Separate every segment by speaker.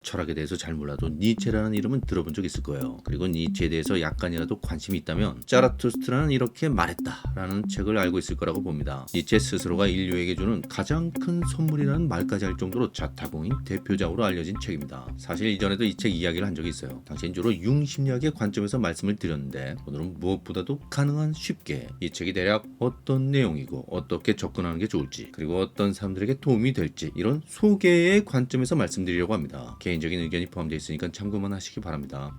Speaker 1: 철학에 대해서 잘 몰라도 니체라는 이름은 들어본 적 있을 거예요. 그리고 니체에 대해서 약간이라도 관심이 있다면 자라투스트라는 이렇게 말했다라는 책을 알고 있을 거라고 봅니다. 니체 스스로가 인류에게 주는 가장 큰 선물이라는 말까지 할 정도로 자타공인 대표작으로 알려진 책입니다. 사실 이전에도 이 책 이야기를 한 적이 있어요. 당시엔 주로 융심리학의 관점에서 말씀을 드렸는데 오늘은 무엇보다도 가능한 쉽게 이 책이 대략 어떤 내용이고 어떻게 접근하는 게 좋을지 그리고 어떤 사람들에게 도움이 될지 이런 소개의 관점에서 말씀드리려고 합니다. 개인적인 의견이 포함되어 있으니까 참고만 하시기 바랍니다.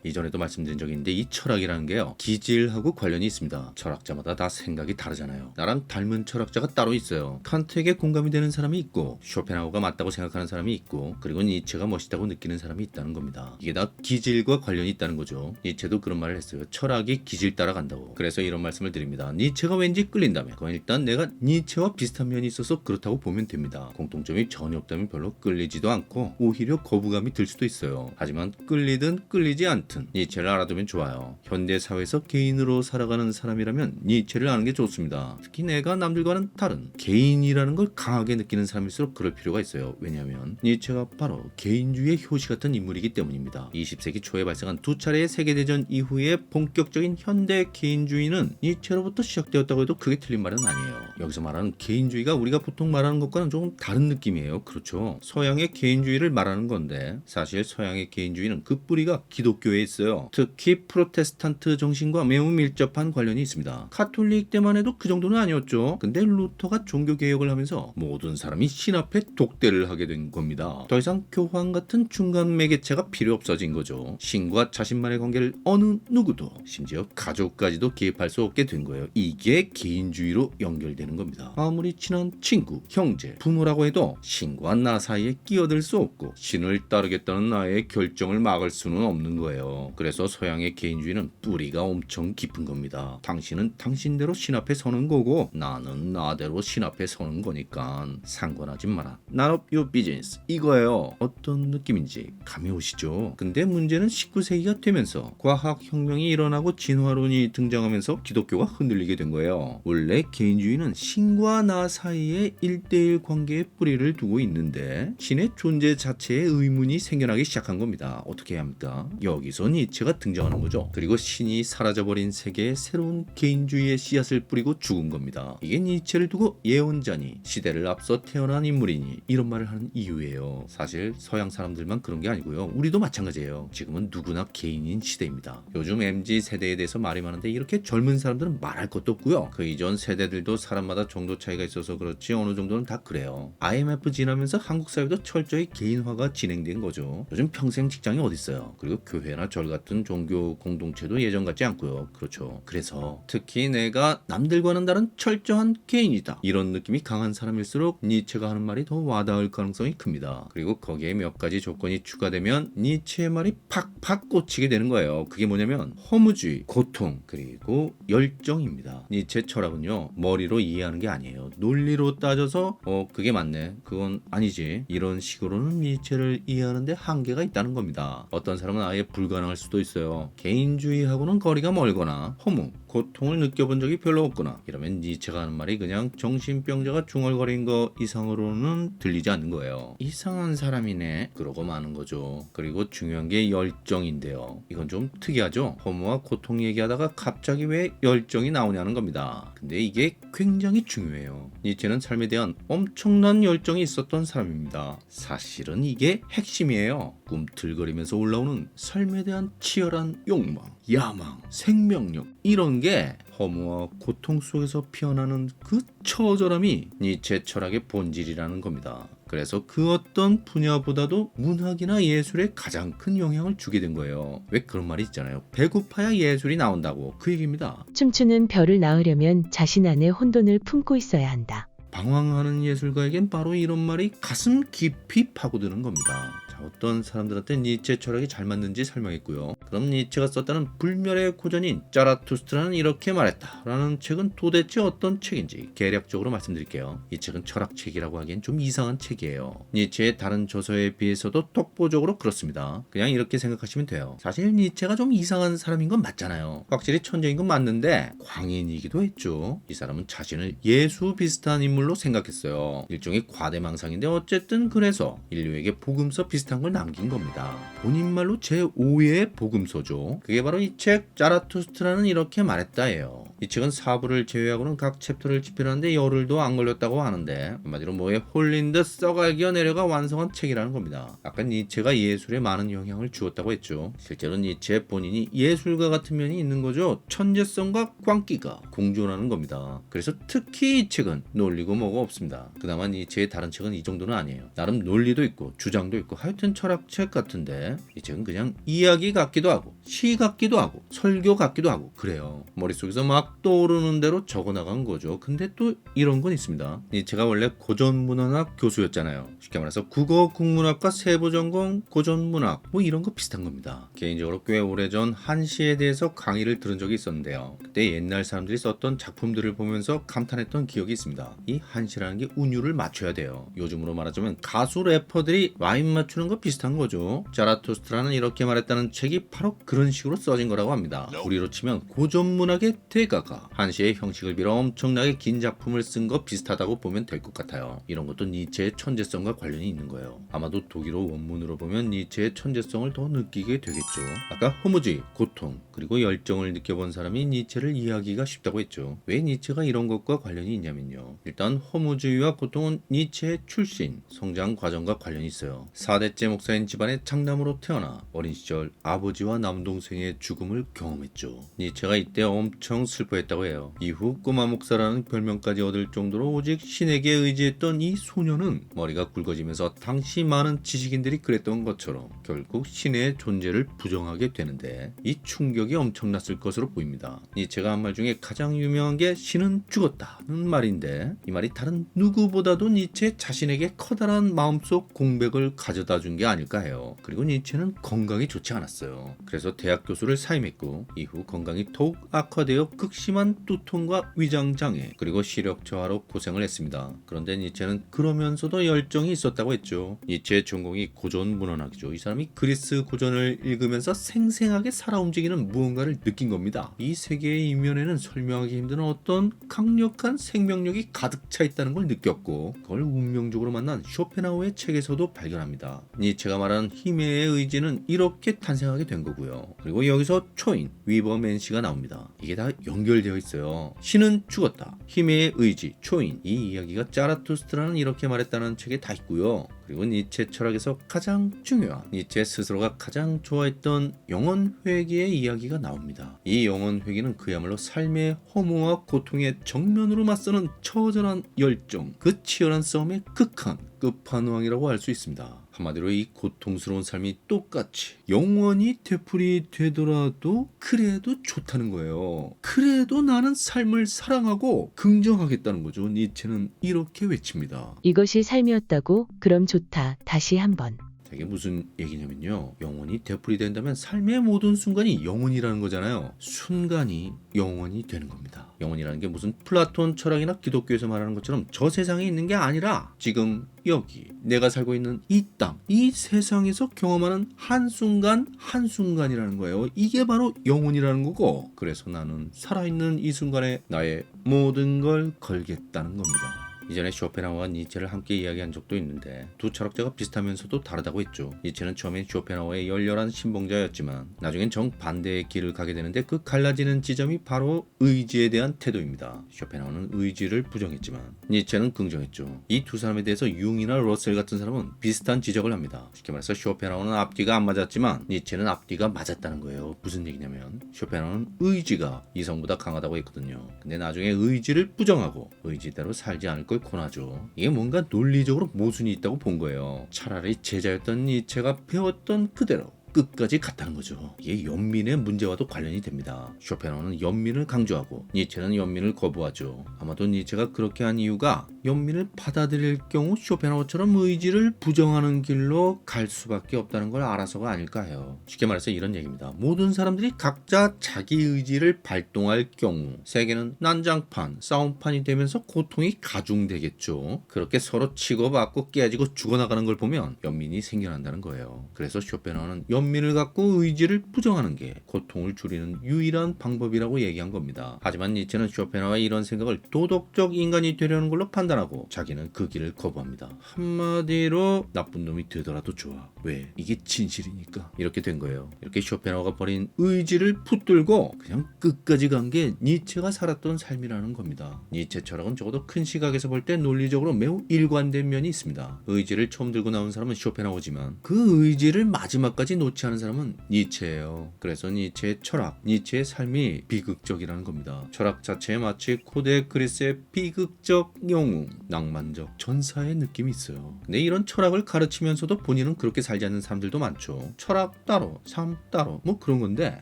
Speaker 1: 이전에도 말씀드린 적이 있는데 이 철학이라는 게요 기질하고 관련이 있습니다. 철학자마다 다 생각이 다르잖아요. 나랑 닮은 철학자가 따로 있어요. 칸트에게 공감이 되는 사람이 있고 쇼펜하우가 맞다고 생각하는 사람이 있고 그리고 니체가 멋있다고 느끼는 사람이 있다는 겁니다. 이게 다 기질과 관련이 있다는 거죠. 니체도 그런 말을 했어요. 철학이 기질 따라간다고. 그래서 이런 말씀을 드립니다. 니체가 왠지 끌린다면 그건 일단 내가 니체와 비슷한 면이 있어서 그렇다고 보면 됩니다. 공통점이 전혀 없다면 별로 끌리지도 않고 오히려 거부감이 들 수도 있어요. 하지만 끌리든 끌리지 않든 니체를 알아두면 좋아요. 현대사회에서 개인으로 살아가는 사람이라면 니체를 아는 게 좋습니다. 특히 내가 남들과는 다른 개인이라는 걸 강하게 느끼는 사람일수록 그럴 필요가 있어요. 왜냐하면 니체가 바로 개인주의의 효시 같은 인물이기 때문입니다. 20세기 초에 발생한 두 차례의 세계대전 이후의 본격적인 현대 개인주의는 니체로부터 시작되었다고 해도 그게 틀린 말은 아니에요. 여기서 말하는 개인주의가 우리가 보통 말하는 것과는 조금 다른 느낌이에요. 그렇죠? 서양의 개인주의를 말하는 건데 사실 서양의 개인주의는 그 뿌리가 기독교에 있어요. 특히 프로테스탄트 정신과 매우 밀접한 관련이 있습니다. 카톨릭 때만 해도 그 정도는 아니었죠. 근데 루터가 종교개혁을 하면서 모든 사람이 신 앞에 독대를 하게 된 겁니다. 더 이상 교황 같은 중간 매개체가 필요 없어진 거죠. 신과 자신만의 관계를 어느 누구도 심지어 가족까지도 개입할 수 없게 된 거예요. 이게 개인주의로 연결되는 겁니다. 아무리 친한 친구, 형제, 부모라고 해도 신과 나 사이에 끼어들 수 없고 신을 따르겠다는 나의 결정을 막을 수는 없는 거예요. 그래서 서양의 개인주의는 뿌리가 엄청 깊은 겁니다. 당신은 당신대로 신 앞에 서는 거고 나는 나대로 신 앞에 서는 거니까 상관하지 마라. None of your business 이거예요. 어떤 느낌인지 감이 오시죠? 근데 문제는 19세기가 되면서 과학혁명이 일어나고 진화론이 등장하면서 기독교가 흔들리게 된 거예요. 원래 개인주의는 신과 나 사이에 1대1 관계에 뿌리를 두고 있는데 신의 존재 자체에 의문이 생겨나기 시작한 겁니다. 어떻게 해야 합니까? 여기서 니체가 등장하는 거죠. 그리고 신이 사라져버린 세계에 새로운 개인주의의 씨앗을 뿌리고 죽은 겁니다. 이게 니체를 두고 예언자니 시대를 앞서 태어난 인물이니 이런 말을 하는 이유예요. 사실 서양 사람들만 그런 게 아니고요. 우리도 마찬가지예요. 지금은 누구나 개인인 시대입니다. 요즘 MZ 세대에 대해서 말이 많은데 이렇게 젊은 사람들은 말할 것도 없고요. 그 이전 세대들도 사람마다 정도 차이가 있어서 그렇지 어느 정도는 다 그래요. IMF 지나면서 한국 사회도 철저히 개인화가 진행된 거죠. 요즘 평생 직장이 어디 있어요. 그리고 교회나 절 같은 종교 공동체도 예전 같지 않고요. 그렇죠. 그래서 특히 내가 남들과는 다른 철저한 개인이다. 이런 느낌이 강한 사람일수록 니체가 하는 말이 더 와닿을 가능성이 큽니다. 그리고 거기에 몇 가지 조건이 추가되면 니체의 말이 팍팍 꽂히게 되는 거예요. 그게 뭐냐면 허무주의, 고통, 그리고 열정입니다. 니체 철학은요. 머리로 이해하는 게 아니에요. 논리로 따져서 그게 맞네. 그건 아니지. 이런 식으로는 니체를 이해하는데 한계가 있다는 겁니다. 어떤 사람은 아예 불가능할 수도 있어요. 개인주의하고는 거리가 멀거나 허무, 고통을 느껴본 적이 별로 없거나 이러면 니체가 하는 말이 그냥 정신병자가 중얼거린 거 이상으로는 들리지 않는 거예요. 이상한 사람이네 그러고 마는 거죠. 그리고 중요한 게 열정인데요. 이건 좀 특이하죠. 허무와 고통 얘기하다가 갑자기 왜 열정이 나오냐는 겁니다. 근데 이게 굉장히 중요해요. 니체는 삶에 대한 엄청난 열정이 있었던 사람입니다. 사실은 이게 핵심이에요. 꿈틀거리면서 올라오는 삶에 대한 치열한 욕망, 야망, 생명력 이런 게 허무와 고통 속에서 피어나는 그 처절함이 니체 철학의 본질이라는 겁니다. 그래서 그 어떤 분야보다도 문학이나 예술에 가장 큰 영향을 주게 된 거예요. 왜 그런 말이 있잖아요. 배고파야 예술이 나온다고 그 얘기입니다.
Speaker 2: 춤추는 별을 낳으려면 자신 안에 혼돈을 품고 있어야 한다.
Speaker 1: 방황하는 예술가에겐 바로 이런 말이 가슴 깊이 파고드는 겁니다. 자, 어떤 사람들한테 니체 철학이 잘 맞는지 설명했고요. 그럼 니체가 썼다는 불멸의 고전인 자라투스트라는 이렇게 말했다 라는 책은 도대체 어떤 책인지 개략적으로 말씀드릴게요. 이 책은 철학책이라고 하기엔 좀 이상한 책이에요. 니체의 다른 저서에 비해서도 독보적으로 그렇습니다. 그냥 이렇게 생각하시면 돼요. 사실 니체가 좀 이상한 사람인 건 맞잖아요. 확실히 천재인 건 맞는데 광인이기도 했죠. 이 사람은 자신을 예수 비슷한 인물로 생각했어요. 일종의 과대망상인데 어쨌든 그래서 인류에게 복음서 비슷한 걸 남긴 겁니다. 본인 말로 제5의 복음서죠. 그게 바로 이 책 자라투스트라는 이렇게 말했다예요. 이 책은 사부를 제외하고는 각 챕터를 집필하는데 열흘도 안 걸렸다고 하는데 한마디로 뭐에 홀린 듯 썩알겨 내려가 완성한 책이라는 겁니다. 아까 니체가 예술에 많은 영향을 주었다고 했죠. 실제로 니체 본인이 예술가 같은 면이 있는 거죠. 천재성과 광기가 공존하는 겁니다. 그래서 특히 이 책은 논리고 뭐고 없습니다. 그나마 니체의 다른 책은 이 정도는 아니에요. 나름 논리도 있고 주장도 있고 하여튼 철학책 같은데 이 책은 그냥 이야기 같기도 하고 시 같기도 하고 설교 같기도 하고 그래요. 머릿속에서 막 떠오르는 대로 적어나간 거죠. 근데 또 이런 건 있습니다. 니체가 원래 고전문헌학 교수였잖아요. 쉽게 말해서 국어 국문학과 세부전공 고전문학 뭐 이런 거 비슷한 겁니다. 개인적으로 꽤 오래전 한시에 대해서 강의를 들은 적이 있었는데요. 그때 옛날 사람들이 썼던 작품들을 보면서 감탄했던 기억이 있습니다. 이 한시라는 게 운율을 맞춰야 돼요. 요즘으로 말하자면 가수 래퍼들이 라임 맞추는 거 비슷한 거죠. 자라투스트라는 이렇게 말했다는 책이 바로 그런 식으로 써진 거라고 합니다. 우리로 치면 고전문학의 대가가 한시의 형식을 빌어 엄청나게 긴 작품을 쓴 거 비슷하다고 보면 될 것 같아요. 이런 것도 니체의 천재성과 관련이 있는 거예요. 아마도 독일어 원문으로 보면 니체의 천재성을 더 느끼게 되겠죠. 아까 허무주의, 고통, 그리고 열정을 느껴본 사람이 니체를 이해하기가 쉽다고 했죠. 왜 니체가 이런 것과 관련이 있냐면요. 일단 허무주의와 고통은 니체의 출신, 성장 과정과 관련이 있어요. 4대째 목사인 집안의 장남으로 태어나 어린 시절 아버지와 남동생의 죽음을 경험했죠. 니체가 이때 엄청 슬퍼했다고 해요. 이후 꼬마 목사라는 별명까지 얻을 정도로 오직 신에게 의지했던 이 소녀는 머리가 굵어지면서 당시 많은 지식인들이 그랬던 것처럼 결국 신의 존재를 부정하게 되는데 이 충격이 엄청났을 것으로 보입니다. 니체가 한 말 중에 가장 유명한 게 신은 죽었다는 말인데 이 말이 다른 누구보다도 니체 자신에게 커다란 마음속 공백을 가져다 준 게 아닐까 해요. 그리고 니체는 건강이 좋지 않았어요. 그래서 대학 교수를 사임했고 이후 건강이 더욱 악화되어 극심한 두통과 위장장애 그리고 시력 저하로 고생을 했습니다. 그런데 니체는 그러면서도 열정이 있었다고 했죠. 니체의 전공이 고전 문헌학이죠. 이 사람이 그리스 고전을 읽으면서 생생하게 살아 움직이는 무언가를 느낀 겁니다. 이 세계의 이면에는 설명하기 힘든 어떤 강력한 생명력이 가득 차 있다는 걸 느꼈고 그걸 운명적으로 만난 쇼펜하우의 책에서도 발견합니다. 니체가 말하는 힘의 의지는 이렇게 탄생하게 된 거고요. 그리고 여기서 초인, 위버맨시가 나옵니다. 이게 다 연결되어 있어요. 신은 죽었다. 힘의 의지, 초인 이 이야기가 자라투스트라는 이렇게 말했다는 책에 다 있고요. 그리고 니체 철학에서 가장 중요한 니체 스스로가 가장 좋아했던 영혼 회귀의 이야기가 나옵니다. 이 영혼 회귀는 그야말로 삶의 허무와 고통에 정면으로 맞서는 처절한 열정, 그 치열한 싸움의 극한 끝판왕이라고 할 수 있습니다. 한마디로 이 고통스러운 삶이 똑같이 영원히 되풀이 되더라도 그래도 좋다는 거예요. 그래도 나는 삶을 사랑하고 긍정하겠다는 거죠. 니체는 이렇게 외칩니다.
Speaker 2: 이것이 삶이었다고? 그럼 좋다. 다시 한번.
Speaker 1: 이게 무슨 얘기냐면요. 영원히 되풀이 된다면 삶의 모든 순간이 영원이라는 거잖아요. 순간이 영원이 되는 겁니다. 영원이라는 게 무슨 플라톤 철학이나 기독교에서 말하는 것처럼 저 세상에 있는 게 아니라 지금 여기 내가 살고 있는 이 땅, 이 세상에서 경험하는 한순간 한순간이라는 거예요. 이게 바로 영혼이라는 거고 그래서 나는 살아있는 이 순간에 나의 모든 걸 걸겠다는 겁니다. 이전에 쇼펜하우와 니체를 함께 이야기한 적도 있는데 두 철학자가 비슷하면서도 다르다고 했죠. 니체는 처음엔 쇼펜하우의 열렬한 신봉자였지만 나중엔 정반대의 길을 가게 되는데 그 갈라지는 지점이 바로 의지에 대한 태도입니다. 쇼펜하우는 의지를 부정했지만 니체는 긍정했죠. 이 두 사람에 대해서 융이나 러셀 같은 사람은 비슷한 지적을 합니다. 쉽게 말해서 쇼펜하우는 앞뒤가 안 맞았지만 니체는 앞뒤가 맞았다는 거예요. 무슨 얘기냐면 쇼펜하우는 의지가 이성보다 강하다고 했거든요. 근데 나중에 의지를 부정하고 의지대로 살지 않을 걸 권하죠. 이게 뭔가 논리적으로 모순이 있다고 본 거예요. 차라리 제자였던 니체가 배웠던 그대로 끝까지 갔다는 거죠. 이게 연민의 문제와도 관련이 됩니다. 쇼펜하우는 연민을 강조하고 니체는 연민을 거부하죠. 아마도 니체가 그렇게 한 이유가 연민을 받아들일 경우 쇼펜하우처럼 의지를 부정하는 길로 갈 수밖에 없다는 걸 알아서가 아닐까 해요. 쉽게 말해서 이런 얘기입니다. 모든 사람들이 각자 자기 의지를 발동할 경우 세계는 난장판, 싸움판이 되면서 고통이 가중되겠죠. 그렇게 서로 치고받고 깨지고 죽어나가는 걸 보면 연민이 생겨난다는 거예요. 그래서 쇼펜하우는 연민을 갖고 의지를 부정하는 게 고통을 줄이는 유일한 방법이라고 얘기한 겁니다. 하지만 니체는 쇼펜하우의 이런 생각을 도덕적 인간이 되려는 걸로 판단하고 자기는 그 길을 거부합니다. 한마디로 나쁜 놈이 되더라도 좋아. 왜? 이게 진실이니까. 이렇게 된 거예요. 이렇게 쇼펜하우가 버린 의지를 붙들고 그냥 끝까지 간 게 니체가 살았던 삶이라는 겁니다. 니체 철학은 적어도 큰 시각에서 볼 때 논리적으로 매우 일관된 면이 있습니다. 의지를 처음 들고 나온 사람은 쇼펜하우지만 그 의지를 마지막까지 놓지 않은 사람은 니체예요. 그래서 니체의 철학, 니체의 삶이 비극적이라는 겁니다. 철학 자체에 마치 고대 그리스의 비극적 영웅, 낭만적 전사의 느낌이 있어요. 근데 이런 철학을 가르치면서도 본인은 그렇게 살지 않는 사람들도 많죠. 철학 따로, 삶 따로 뭐 그런 건데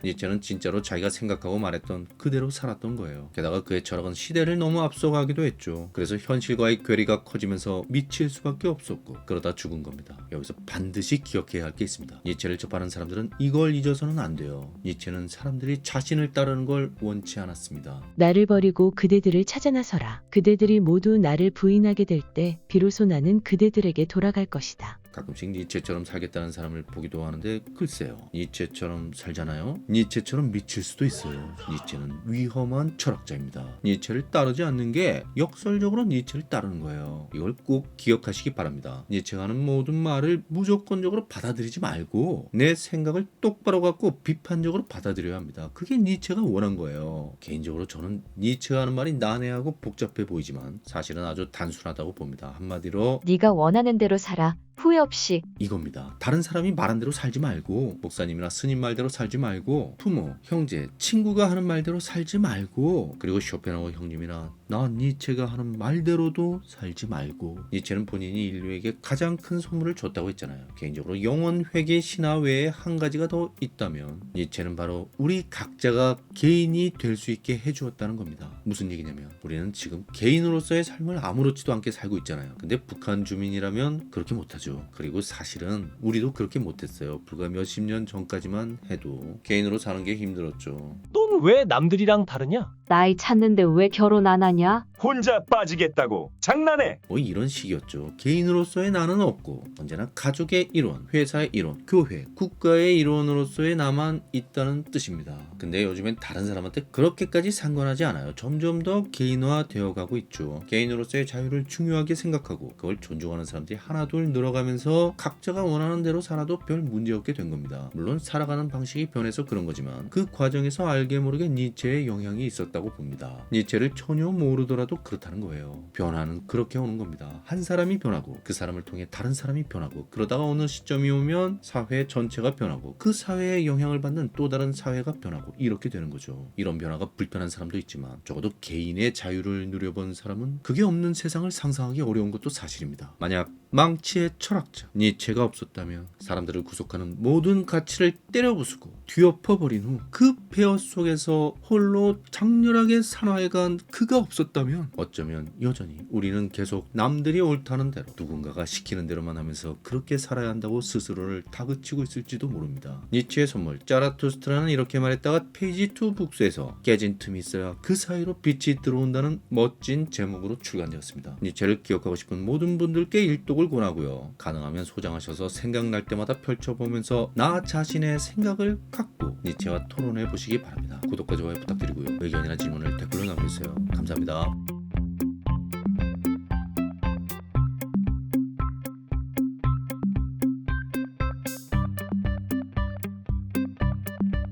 Speaker 1: 니체는 진짜로 자기가 생각하고 말했던 그대로 살았던 거예요. 게다가 그의 철학은 시대를 너무 앞서가기도 했죠. 그래서 현실과의 괴리가 커지면서 미칠 수밖에 없었고 그러다 죽은 겁니다. 여기서 반드시 기억해야 할 게 있습니다. 니체를 접하는 사람들은 이걸 잊어서는 안 돼요. 니체는 사람들이 자신을 따르는 걸 원치 않았습니다.
Speaker 2: 나를 버리고 그대들을 찾아 나서라. 그대들이 모두 나를 부인하게 될 때 비로소 나는 그대들에게 돌아갈 것이다.
Speaker 1: 가끔씩 니체처럼 살겠다는 사람을 보기도 하는데 글쎄요. 니체처럼 살잖아요. 니체처럼 미칠 수도 있어요. 니체는 위험한 철학자입니다. 니체를 따르지 않는 게 역설적으로 니체를 따르는 거예요. 이걸 꼭 기억하시기 바랍니다. 니체가 하는 모든 말을 무조건적으로 받아들이지 말고 내 생각을 똑바로 갖고 비판적으로 받아들여야 합니다. 그게 니체가 원한 거예요. 개인적으로 저는 니체가 하는 말이 난해하고 복잡해 보이지만 사실은 아주 단순하다고 봅니다. 한마디로
Speaker 3: 네가 원하는 대로 살아. 후회 없이.
Speaker 1: 이겁니다. 다른 사람이 말한 대로 살지 말고 목사님이나 스님 말대로 살지 말고 부모, 형제, 친구가 하는 말대로 살지 말고 그리고 쇼펜하우 형님이나 나 니체가 하는 말대로도 살지 말고 니체는 본인이 인류에게 가장 큰 선물을 줬다고 했잖아요. 개인적으로 영원 회계 신화 외에 한 가지가 더 있다면 니체는 바로 우리 각자가 개인이 될 수 있게 해주었다는 겁니다. 무슨 얘기냐면 우리는 지금 개인으로서의 삶을 아무렇지도 않게 살고 있잖아요. 근데 북한 주민이라면 그렇게 못하죠. 그리고 사실은 우리도 그렇게 못했어요. 불과 몇십 년 전까지만 해도 개인으로 사는 게 힘들었죠.
Speaker 4: 넌 왜 남들이랑 다르냐?
Speaker 3: 나이 찾는데 왜 결혼 안 하냐?
Speaker 4: 혼자 빠지겠다고 장난해.
Speaker 1: 뭐 이런 식이었죠. 개인으로서의 나는 없고 언제나 가족의 일원, 회사의 일원, 교회, 국가의 일원으로서의 나만 있다는 뜻입니다. 근데 요즘엔 다른 사람한테 그렇게까지 상관하지 않아요. 점점 더 개인화 되어가고 있죠. 개인으로서의 자유를 중요하게 생각하고 그걸 존중하는 사람들이 하나둘 늘어가면서 각자가 원하는 대로 살아도 별 문제없게 된 겁니다. 물론 살아가는 방식이 변해서 그런 거지만 그 과정에서 알게 모르게 니체의 영향이 있었다고 봅니다. 니체를 전혀 모르더라도 그렇다는 거예요. 변화는 그렇게 오는 겁니다. 한 사람이 변하고 그 사람을 통해 다른 사람이 변하고 그러다가 어느 시점이 오면 사회 전체가 변하고 그 사회에 영향을 받는 또 다른 사회가 변하고 이렇게 되는 거죠. 이런 변화가 불편한 사람도 있지만 적어도 개인의 자유를 누려본 사람은 그게 없는 세상을 상상하기 어려운 것도 사실입니다. 만약 망치의 철학자 니체가 없었다면 사람들을 구속하는 모든 가치를 때려부수고 뒤엎어버린 후 그 폐허 속에서 홀로 장렬하게 산화해간 그가 없었다면 어쩌면 여전히 우리는 계속 남들이 옳다는 대로 누군가가 시키는 대로만 하면서 그렇게 살아야 한다고 스스로를 다그치고 있을지도 모릅니다. 니체의 선물 자라투스트라는 이렇게 말했다가 페이지 2 북스에서 깨진 틈이 있어야 그 사이로 빛이 들어온다는 멋진 제목으로 출간되었습니다. 니체를 기억하고 싶은 모든 분들께 일독을 권하고요. 가능하면 소장하셔서 생각날 때마다 펼쳐보면서 나 자신의 생각을 갖고 니체와 토론해 보시기 바랍니다. 구독과 좋아요 부탁드리고요. 의견이나 질문을 댓글로 남겨주세요. 감사합니다.